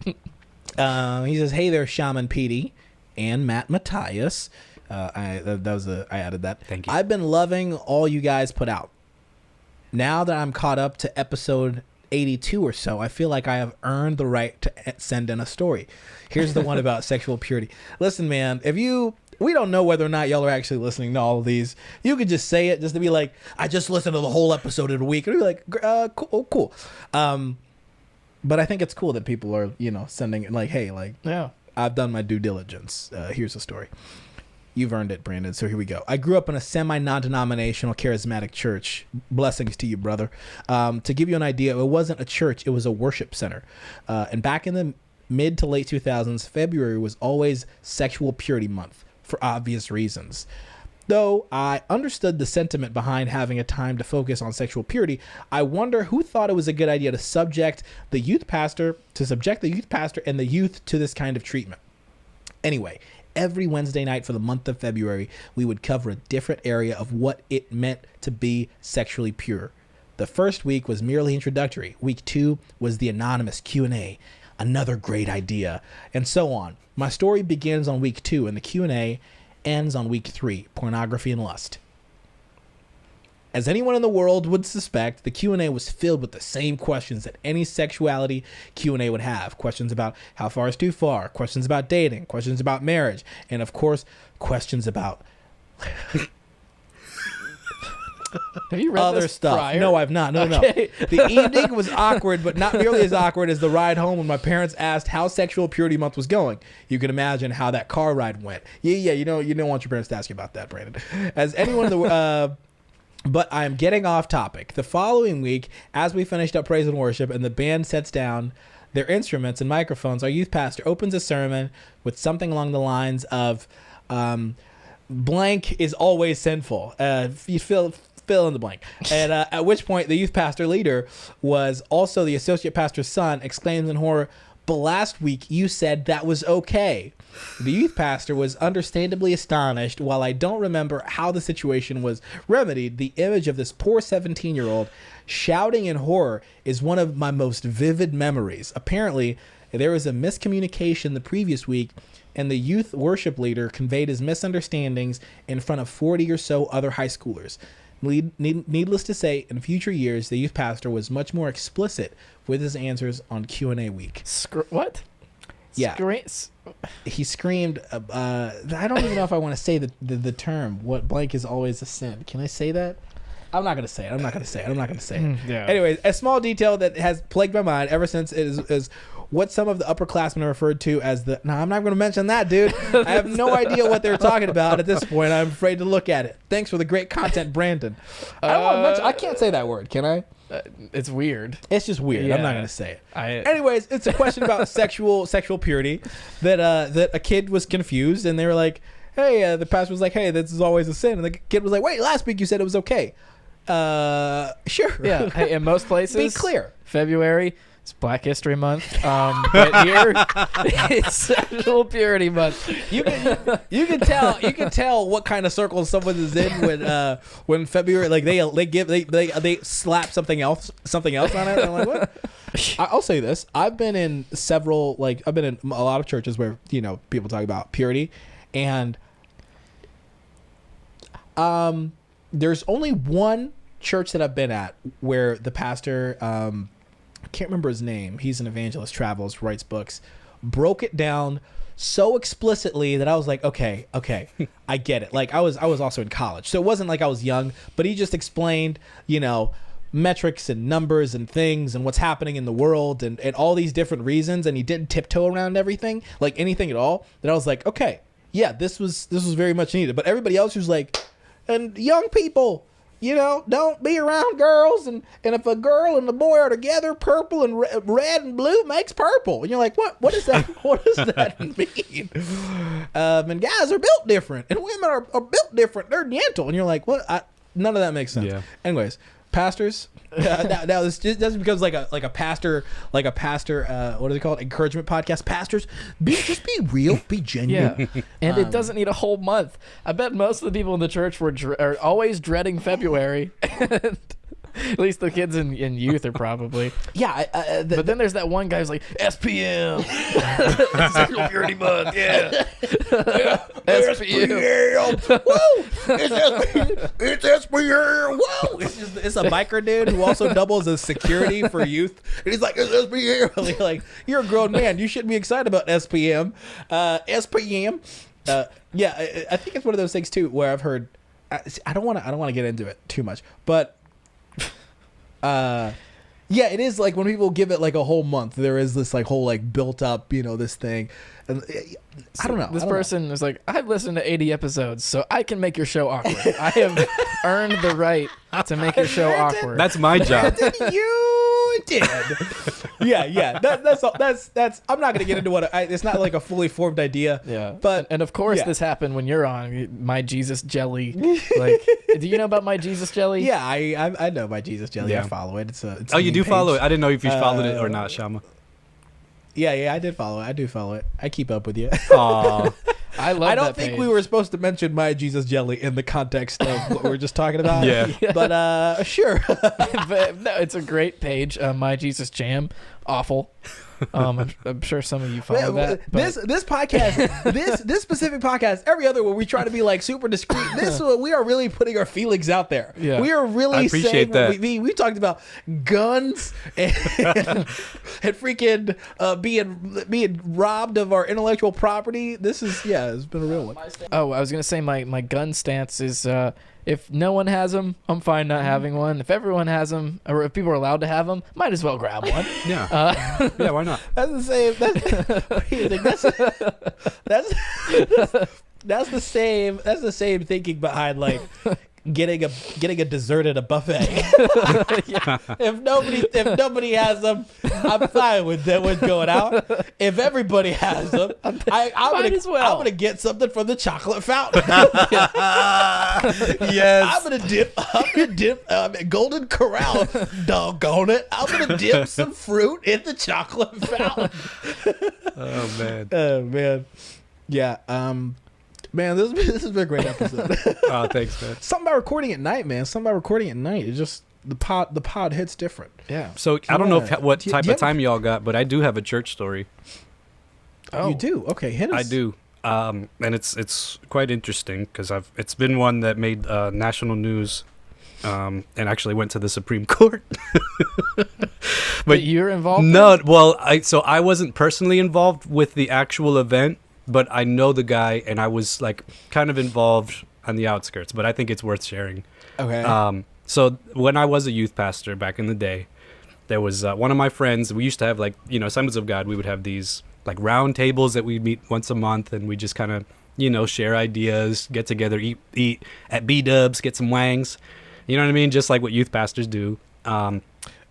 He says, "Hey there, Shaman Petey and Matt Matthias." I added that. Thank you. I've been loving all you guys put out. Now that I'm caught up to episode 82 or so, I feel like I have earned the right to send in a story. Here's the one about sexual purity. Listen, man, we don't know whether or not y'all are actually listening to all of these. You could just say it just to be like, I just listened to the whole episode in a week. And be like, cool. But I think it's cool that people are, sending it like, hey, like, Yeah. I've done my due diligence. Here's the story. You've earned it, Brandon. So here we go. I grew up in a semi-non-denominational charismatic church. Blessings to you, brother. To give you an idea, it wasn't a church. It was a worship center. And back in the mid to late 2000s, February was always Sexual Purity Month for obvious reasons. Though I understood the sentiment behind having a time to focus on sexual purity, I wonder who thought it was a good idea to subject the youth pastor and the youth to this kind of treatment. Anyway, every Wednesday night for the month of February, we would cover a different area of what it meant to be sexually pure. The first week was merely introductory. Week 2 was the anonymous Q&A, another great idea, and so on. My story begins on week 2, and the Q&A ends on week 3, pornography and lust. As anyone in the world would suspect, the Q&A was filled with the same questions that any sexuality Q&A would have. Questions about how far is too far, questions about dating, questions about marriage, and of course, questions about Have you read other this stuff. prior? No, I've not. No. The evening was awkward, but not nearly as awkward as the ride home when my parents asked how Sexual Purity Month was going. You can imagine how that car ride went. Yeah. You don't want your parents to ask you about that, Brandon. As anyone in the but I'm getting off topic. The following week, as we finished up praise and worship, and the band sets down their instruments and microphones, our youth pastor opens a sermon with something along the lines of, "Blank is always sinful." You fill in the blank. And at which point, the youth pastor leader was also the associate pastor's son, exclaims in horror, "But last week you said that was okay." The youth pastor was understandably astonished. While I don't remember how the situation was remedied, the image of this poor 17-year-old shouting in horror is one of my most vivid memories. Apparently, there was a miscommunication the previous week, and the youth worship leader conveyed his misunderstandings in front of 40 or so other high schoolers. Needless to say, in future years, the youth pastor was much more explicit with his answers on Q&A week. What? Yeah. He screamed, I don't even know if I want to say the term, what blank is always a sin. Can I say that? I'm not going to say it. Yeah. Anyways, a small detail that has plagued my mind ever since is what some of the upperclassmen are referred to as the... No, I'm not going to mention that, dude. I have no idea what they're talking about at this point. I'm afraid to look at it. Thanks for the great content, Brandon. I can't say that word, can I? It's weird. It's just weird. Yeah. I'm not going to say it. Anyways, it's a question about sexual purity that a kid was confused, and they were like, hey, the pastor was like, hey, this is always a sin. And the kid was like, wait, last week you said it was okay. Sure. Yeah. Hey, in most places, be clear. February, It's Black History Month, but here it's Sexual Purity Month. You can tell what kind of circle someone is in when February, like they slap something else on it. I'm like, what? I'll say this: I've been in a lot of churches where people talk about purity, and there's only one church that I've been at where the pastor, I can't remember his name. He's an evangelist, travels, writes books, broke it down so explicitly that I was like, okay, I get it. Like I was also in college, so it wasn't like I was young, but he just explained, metrics and numbers and things and what's happening in the world and all these different reasons, and he didn't tiptoe around everything, like anything at all. That I was like, okay, yeah, this was very much needed. But everybody else was like, and young people, don't be around girls, and if a girl and a boy are together, purple and red and blue makes purple. And you're like, what is that? What does that mean? And guys are built different, and women are built different. They're gentle, and you're like, what? None of that makes sense. Yeah. Anyways, pastors. Now this just becomes like a pastor. What is it called? Encouragement podcast. Pastors, just be real, be genuine. Yeah, and it doesn't need a whole month. I bet most of the people in the church are always dreading February. At least the kids and youth are probably. Yeah, but then there's that one guy who's like, SPM, Sexual Purity Month, yeah. SPM, woo! It's SPM, woo! It's a biker dude who also doubles as security for youth, and he's like, it's SPM. Like, you're a grown man, you shouldn't be excited about SPM. SPM. Yeah, I think it's one of those things too where I've heard. I don't want to get into it too much, but. Yeah, it is like when people give it like a whole month, there is this like whole like built up, this thing. And I don't know. This person was like, I've listened to 80 episodes, so I can make your show awkward. I have earned the right to make your show awkward. That's my job. You did. Yeah. That's. I'm not gonna get into what it's not like a fully formed idea. Yeah. But and of course this happened when you're on My Jesus Jelly. Like, do you know about My Jesus Jelly? Yeah, I know My Jesus Jelly. Yeah. I follow it. It's you do follow it? I didn't know if you followed it or not, Shama. Yeah, I did follow it. I do follow it. I keep up with you. Aww. I don't think we were supposed to mention My Jesus Jelly in the context of what we were just talking about. Yeah. But sure. But no, it's a great page. My Jesus Jam. Awful. I'm sure some of you follow that. This podcast, this specific podcast, every other one, we try to be like super discreet. This one, we are really putting our feelings out there. Yeah. We are really saying that. what we talked about guns and freaking being robbed of our intellectual property. This is it's been a real one. Oh, I was gonna say my gun stance is if no one has them, I'm fine not having one. If everyone has them, or if people are allowed to have them, might as well grab one. Yeah. Yeah, why not? That's the same. That's the same. That's the same thinking behind like getting a dessert at a buffet. If nobody has them, I'm fine with that one going out. If everybody has them, I'm gonna get something from the chocolate fountain. Yes. I'm gonna dip Golden Corral. Doggone it! I'm gonna dip some fruit in the chocolate fountain. Oh man. Yeah. Man, this has been a great episode. Oh, thanks, man. Something about recording at night, man. Something about recording at night. It's just the pod hits different. Yeah. So I don't know what type of time y'all got, but I do have a church story. Oh, you do? Okay, hit us. I do. And it's quite interesting because it's been one that made national news, and actually went to the Supreme Court. But you're involved? No, well, I wasn't personally involved with the actual event. But I know the guy, and I was like kind of involved on the outskirts. But I think it's worth sharing. Okay. So when I was a youth pastor back in the day, there was one of my friends. We used to have Assemblies of God. We would have these like round tables that we'd meet once a month, and we just kind of share ideas, get together, eat at B-Dubs, get some wangs. You know what I mean? Just like what youth pastors do.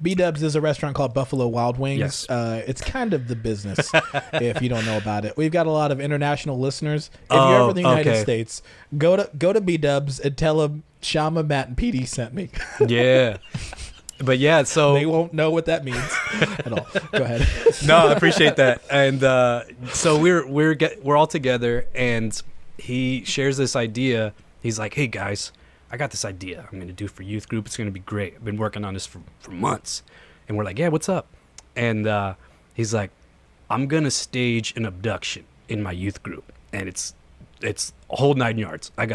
B-Dubs is a restaurant called Buffalo Wild Wings. Yes. It's kind of the business if you don't know about it. We've got a lot of international listeners. If you're ever in the United States, go to B-Dubs and tell them Shama, Matt, and PD sent me. Yeah. But yeah, so They won't know what that means at all. Go ahead. no, I appreciate that. And so we're all together, and he shares this idea. He's like, "Hey guys, I got this idea. I'm gonna do for youth group. It's gonna be great. I've been working on this for months." And we're like, "Yeah, what's up?" And he's like, "I'm gonna stage an abduction in my youth group, and it's a whole 9 yards. I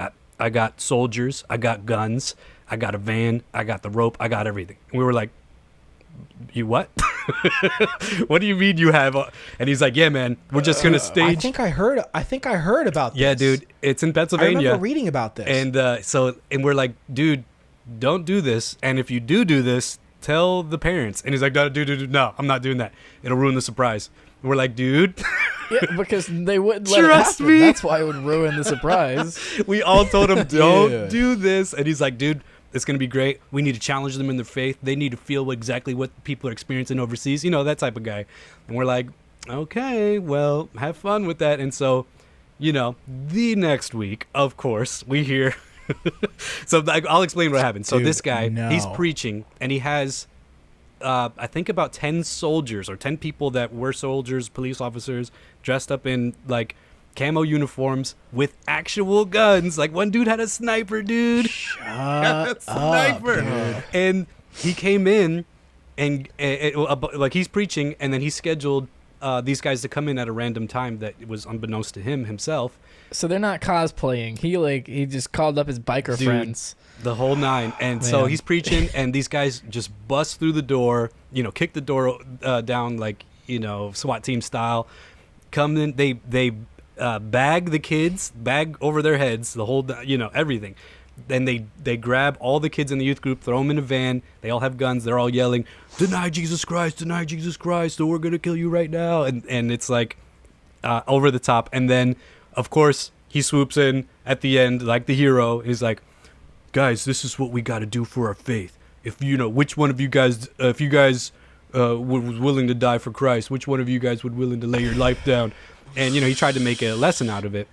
got soldiers, I got guns, I got a van, I got the rope, I got everything." And we were like, "You what?" "What do you mean you have?" And he's like, "Yeah, man, we're just gonna stage." I think I heard about this. Yeah, dude, it's in I Pennsylvania. remember reading about this. And we're like, "Dude, don't do this. And if you do this, tell the parents." And he's like, "No, I'm not doing that. It'll ruin the surprise." And we're like, "Dude." Yeah, because they wouldn't let it Trust happen. me. That's why it would ruin the surprise. We all told him, "Don't Dude. do this." And he's like, "Dude, it's going to be great. We need to challenge them in their faith. They need to feel exactly what people are experiencing overseas." You know, that type of guy. And we're like, "Okay, well, have fun with that." And so, you know, the next week, of course, we hear. So I'll explain what happened. So Dude, this guy, he's no. preaching, and he has, I think, about 10 soldiers or 10 people that were soldiers, police officers, dressed up in like camo uniforms with actual guns. Like one dude had a sniper, dude. Shut Sniper. dude. And he came in, and like he's preaching, and then he scheduled these guys to come in at a random time that was unbeknownst to himself. So they're not cosplaying. He just called up his biker Dude, friends. The whole nine. And so Man. he's preaching, and these guys just bust through the door, you know, kick the door down like, you know, SWAT team style. Come in, they bag the kids, bag over their heads, the whole, you know, everything. Then they grab all the kids in the youth group, throw them in a van. They all have guns. They're all yelling, deny Jesus Christ, or we're going to kill you right now. And it's like over the top. And then, of course, he swoops in at the end like the hero. And he's like, "Guys, this is what we got to do for our faith. If, you know, which one of you guys, if you guys was willing to die for Christ, which one of you guys would willing to lay your life down?" And, you know, he tried to make a lesson out of it.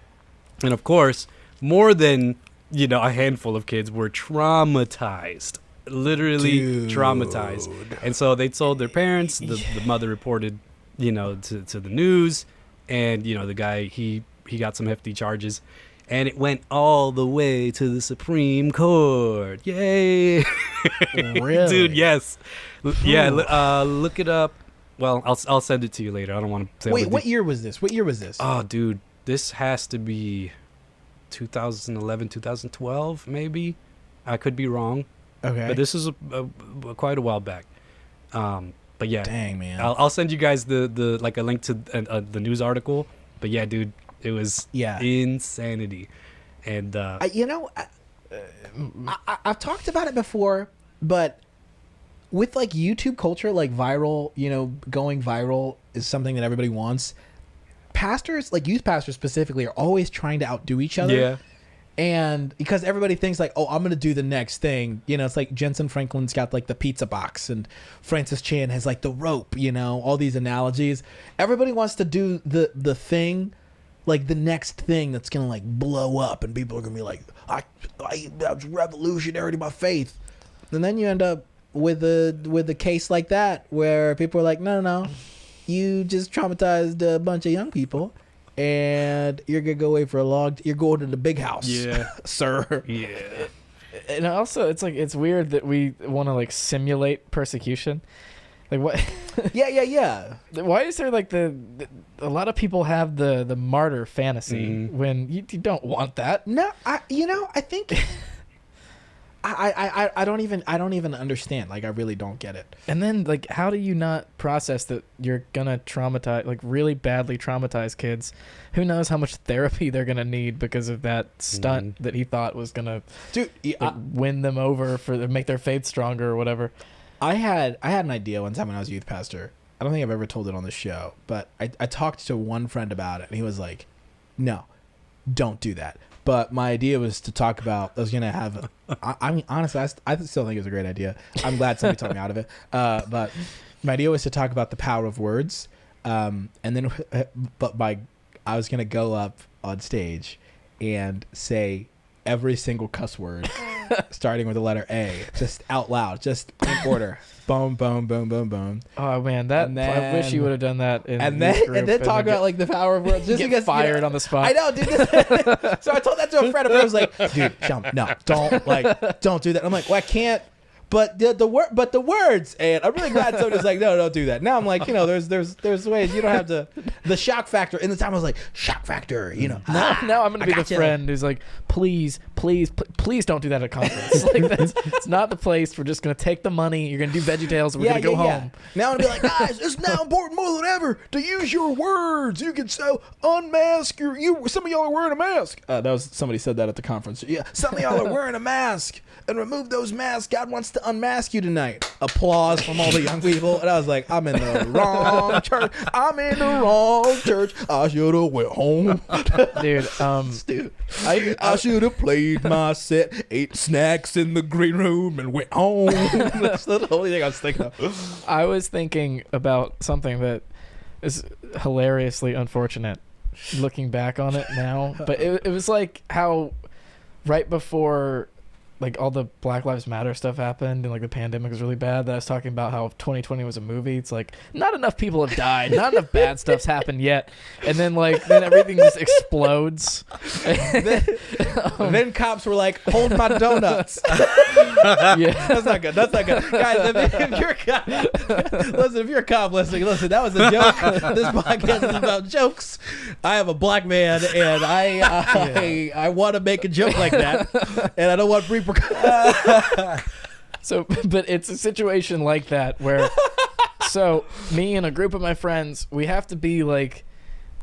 And, of course, more than, you know, a handful of kids were traumatized, literally traumatized. And so they told their parents. The mother reported, you know, to the news. And, you know, the guy, he got some hefty charges. And it went all the way to the Supreme Court. Yay! Really? Dude, yes. Yeah, look it up. Well, I'll send it to you later. I don't want to say. Wait, what year was this? Oh, dude, this has to be 2011, 2012, maybe. I could be wrong. Okay. But this is quite a while back. But yeah. Dang, man. I'll send you guys the like a link to the news article. But yeah, dude, it was insanity. And I've talked about it before, but with like YouTube culture, like viral, you know, going viral is something that everybody wants. Pastors, like youth pastors specifically, are always trying to outdo each other. yeah. And because everybody thinks like, oh, I'm going to do the next thing. You know, it's like Jensen Franklin's got like the pizza box and Francis Chan has like the rope, you know, all these analogies. Everybody wants to do the thing, like the next thing that's going to like blow up and people are going to be like, I was revolutionary to my faith. And then you end up with a case like that where people are like, no, you just traumatized a bunch of young people. And you're gonna go away for you're going to the big house, sir. Yeah. And also, it's like it's weird that we want to like simulate persecution. Like what? Yeah. Why is there like a lot of people have the martyr fantasy when you don't want that? No, I think I don't even understand. Like I really don't get it. And then like how do you not process that you're gonna traumatize, like really badly traumatize kids? Who knows how much therapy they're gonna need because of that stunt that he thought was gonna win them over make their faith stronger or whatever. I had an idea one time when I was a youth pastor. I don't think I've ever told it on the show, but I talked to one friend about it and he was like, no, don't do that. But my idea was to talk about, I was going to have, I mean, honestly, I still think it was a great idea. I'm glad somebody talked me out of it. But my idea was to talk about the power of words. And then, I was going to go up on stage and say every single cuss word starting with the letter A, just out loud, just in order. Boom, boom, boom, boom, boom. Oh man, I wish you would have done that. And then talk about like the power of words. Just get fired on the spot. I know, dude. So I told that to a friend of mine. I was like, dude, no, don't do that. I'm like, well, I can't. But the words, and I'm really glad somebody's like, no, don't do that. Now I'm like, there's ways you don't have to. The shock factor. In the time I was like, shock factor, Now I'm gonna be the friend who's like, please don't do that at a conference. Like it's not the place. We're just gonna take the money. You're gonna do VeggieTales. And we're gonna go home. Now I'm gonna be like, guys, it's now important more than ever to use your words. You can unmask some of y'all are wearing a mask. That was somebody said that at the conference. Yeah, some of y'all are wearing a mask. And remove those masks. God wants to unmask you tonight. Applause from all the young people. And I was like, I'm in the wrong church. I should have went home. Dude, I should have played my set, ate snacks in the green room, and went home. That's the only thing I was thinking of. I was thinking about something that is hilariously unfortunate looking back on it now. But it was like how right before like all the Black Lives Matter stuff happened and like the pandemic was really bad, that I was talking about how 2020 was a movie. It's like not enough people have died, not enough bad stuff's happened yet, and then everything just explodes. Then cops were like, hold my donuts. Yeah, that's not good, guys. If you're a cop listening, listen, that was a joke. This podcast is about jokes. I am a black man and I want to make a joke like that, and I don't want repercussions. So, but it's a situation like that where, so me and a group of my friends, we have to be like,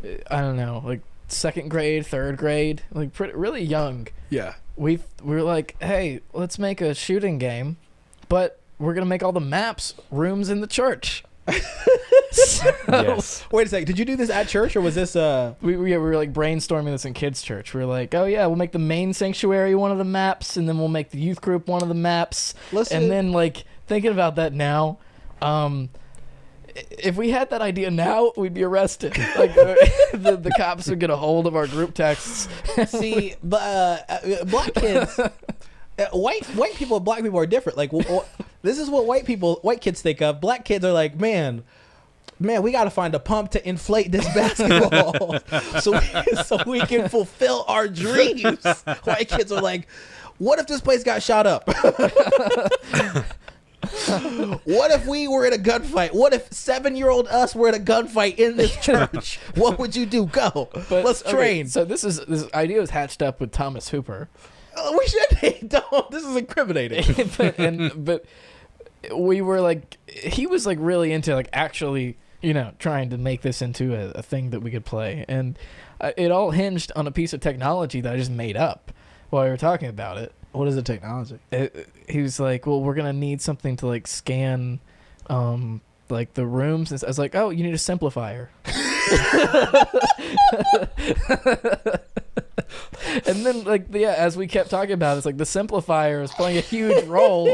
I don't know, like second grade, third grade, like really young. Yeah. We were like, hey, let's make a shooting game, but we're gonna make all the maps rooms in the church. Yes. Wait a second. Did you do this at church or was this we were like brainstorming this in kids' church. We were like, oh yeah, we'll make the main sanctuary one of the maps, and then we'll make the youth group one of the maps. And then like thinking about that now, if we had that idea now, we'd be arrested. Like the cops would get a hold of our group texts. See, black kids. White people and black people are different. Like, this is what white kids think of. Black kids are like, man, we got to find a pump to inflate this basketball so we can fulfill our dreams. White kids are like, what if this place got shot up? What if we were in a gunfight? What if 7-year-old us were in a gunfight in this church? What would you do? Go. Let's train. Okay, so this idea was hatched up with Thomas Hooper. We shouldn't. Don't. This is incriminating. but we were like, he was like really into like actually, trying to make this into a thing that we could play, and it all hinged on a piece of technology that I just made up while we were talking about it. What is the technology? He was like, well, we're gonna need something to like scan, like the rooms. And I was like, oh, you need a simplifier. And then as we kept talking about it, it's like the simplifier is playing a huge role,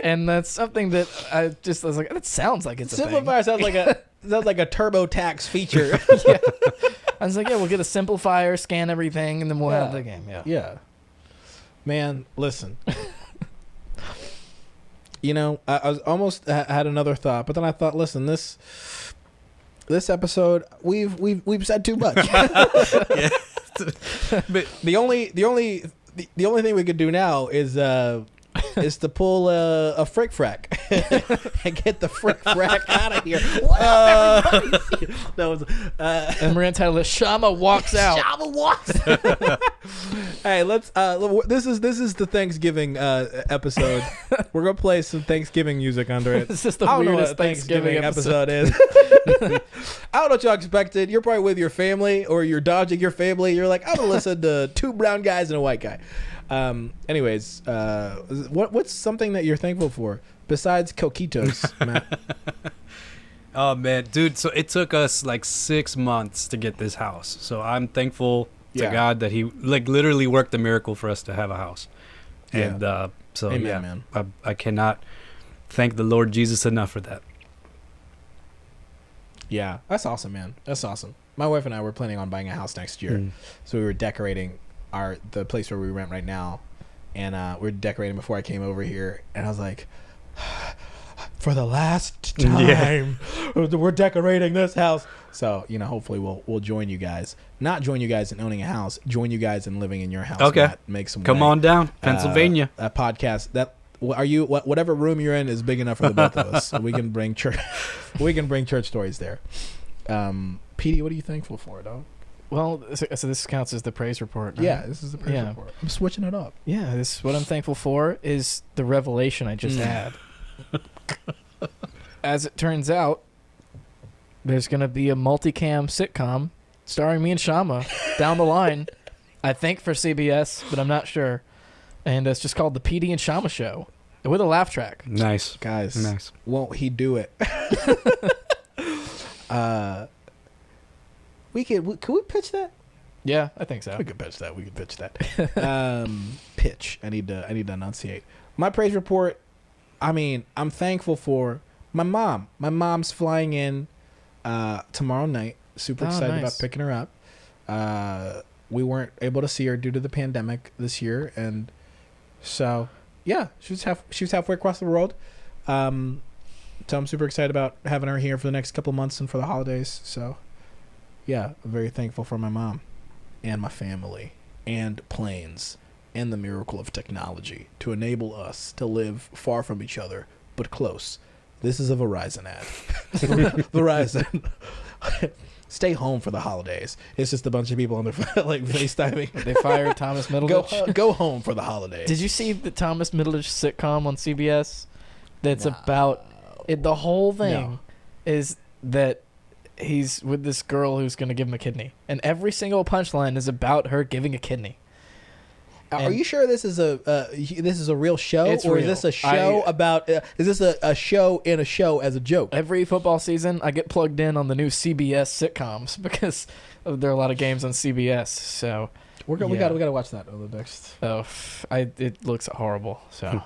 and that's something that I was like, that sounds like it's simplifier a thing. sounds like a TurboTax feature. Yeah. I was like, yeah, we'll get a simplifier, scan everything, and then we'll have the game. Yeah. Man, listen. I was almost had another thought, but then I thought, listen, this episode we've said too much. Yeah. But the only thing we could do now is to pull a frick frack and get the frick frack out of here. What up, everybody? And we're gonna title it "Shama Walks Out." Shama walks. Hey, let's. This is the Thanksgiving episode. We're gonna play some Thanksgiving music under it. This is the weirdest Thanksgiving episode is. I don't know what y'all expected. You're probably with your family or you're dodging your family. You're like, I'm gonna listen to 2 brown guys and a white guy. Anyways, what's something that you're thankful for besides coquitos, Matt? Oh man, dude, so it took us like 6 months to get this house. So I'm thankful to God that he like literally worked a miracle for us to have a house. And Amen, man. I cannot thank the Lord Jesus enough for that. Yeah, that's awesome, man. That's awesome. My wife and I were planning on buying a house next year. So we were decorating the place where we rent right now and we're decorating before I came over here, and I was like, for the last time, we're decorating this house. So, you know, hopefully we'll join you guys. Not join you guys in owning a house. Join you guys in living in your house. Okay. Matt, make some Come way. on down, Pennsylvania. A podcast that are you whatever room you're in is big enough for the both of us. So we can bring church. We can bring church stories there. PD, what are you thankful for, dog? Well, so this counts as the praise report. Right? Yeah, this is the praise report. I'm switching it up. Yeah, this what I'm thankful for is the revelation I just had. As it turns out, there's going to be a multicam sitcom starring me and Shama down the line, I think for CBS, but I'm not sure. And it's just called The PD and Shama Show with a laugh track. Nice. Guys, Nice. won't he do it? Could we pitch that? Yeah, I think so. We could pitch that. Pitch. I need to enunciate. My praise report, I mean, I'm thankful for my mom. My mom's flying in tomorrow night. Super excited about picking her up. We weren't able to see her due to the pandemic this year, and so yeah, she was halfway across the world. So I'm super excited about having her here for the next couple of months and for the holidays. So yeah, I'm very thankful for my mom and my family and planes and the miracle of technology to enable us to live far from each other but close. This is a Verizon ad. Verizon. Stay home for the holidays. It's just a bunch of people on their like FaceTiming. They fired Thomas Middleditch. Go home for the holidays. Did you see the Thomas Middleditch sitcom on CBS? That's about it. The whole thing is that he's with this girl who's going to give him a kidney, and every single punchline is about her giving a kidney. Are you sure this is a real show, It's or real. is this a show about? Is this a show in a show as a joke? Every football season, I get plugged in on the new CBS sitcoms because there are a lot of games on CBS. So we gotta watch that over the next. It looks horrible. So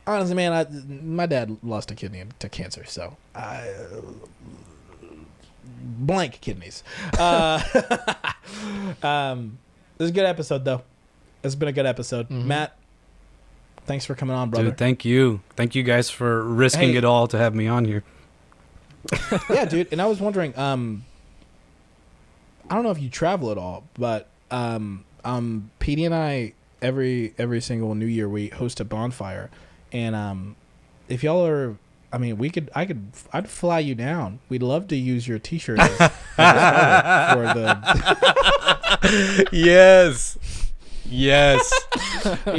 honestly, man, my dad lost a kidney to cancer, so blank kidneys. This is a good episode, though. It's been a good episode. Mm-hmm. Matt, thanks for coming on, brother. Dude, thank you. Thank you guys for risking it all to have me on here. Yeah, dude. And I was wondering, I don't know if you travel at all, but PD and I every single New Year we host a bonfire, and if y'all are, I mean, I'd fly you down. We'd love to use your T-shirt as for the. Yes. You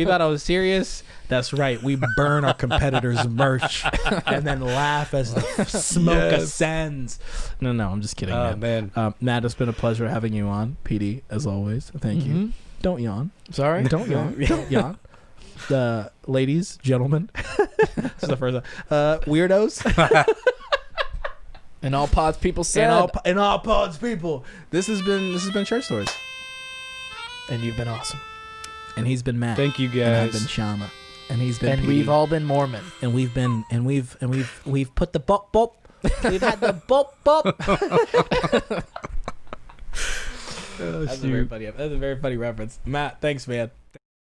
thought I was serious? That's right. We burn our competitors' merch and then laugh as the smoke ascends. No, I'm just kidding, man. Matt, it's been a pleasure having you on. PD, as always. Thank you. Don't yawn. sorry. Don't yawn. Don't yawn. The ladies, gentlemen. This is the first one. Weirdos. And all pods people said. And all pods people. This has been Church Stories. And you've been awesome. And he's been Matt. Thank you guys. And I've been Shama. And he's been And PD. we've all been Mormon. And we've put the bop bop. We've had the bop bop. That's a very funny reference. Matt, thanks, man.